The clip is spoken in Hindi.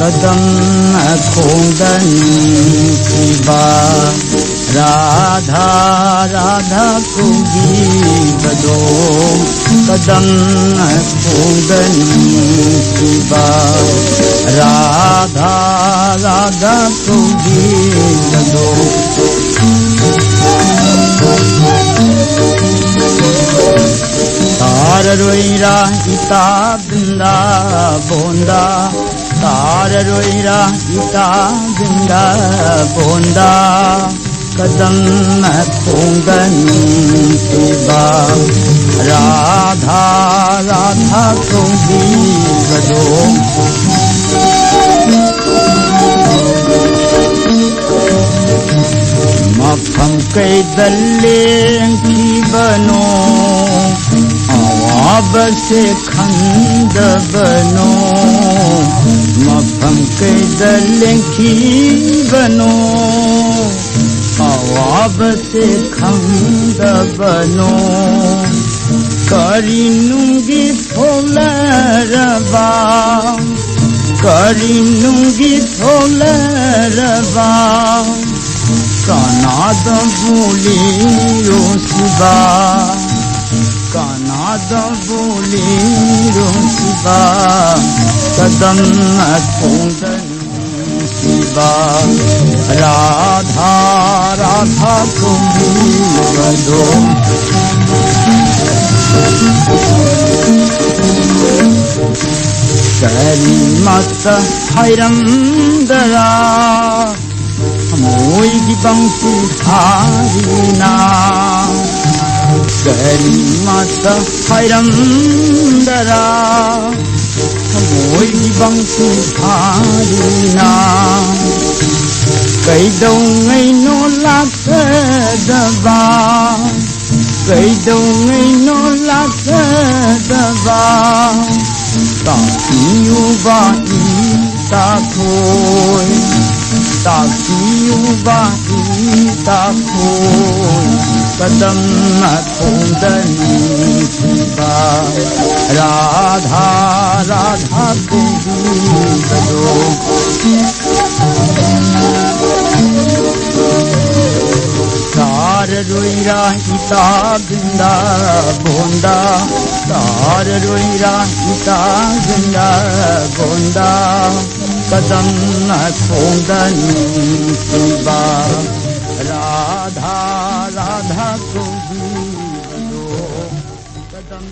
कदम खोंदन शिवा राधा राधा कुगी बदो कदम खोंदन शिवा राधा राधा कुगी बदो तार रोईरा इता बिंदा बोंदा तार रोईरा इता बिंदा बोंदा कदम खोंदन शिवा राधा राधा कुगी बदो मफम कई दल्लेंकी बनो आवाब से खंड बनो मफम कई दल्लेंकी बनो आवाब से खंड बनो करीनुंगी फोलरबा करीनुंगी फोलरबा कानाद बोली रो शिवा कानाद बोली रो शिवा कदम खोंदन शिवा राधा राधा कुगी बदो करी मत हैरंदरा मोई बंसी हारीना करी मत हैरंदरा मोई बंसी हारीना कई दो नो लाख दबा कई दो नो लाख दबा ताकियू बाई ताकोई ताकियू बाई ताकोई कदम खोंदन शिवा राधा राधा कुगी बदो तार रोईरा इता बिंदा बोंदा तार रोईरा इता बिंदा बोंदा कदम खोंदन शिवा राधा राधा कुगी बदो कदम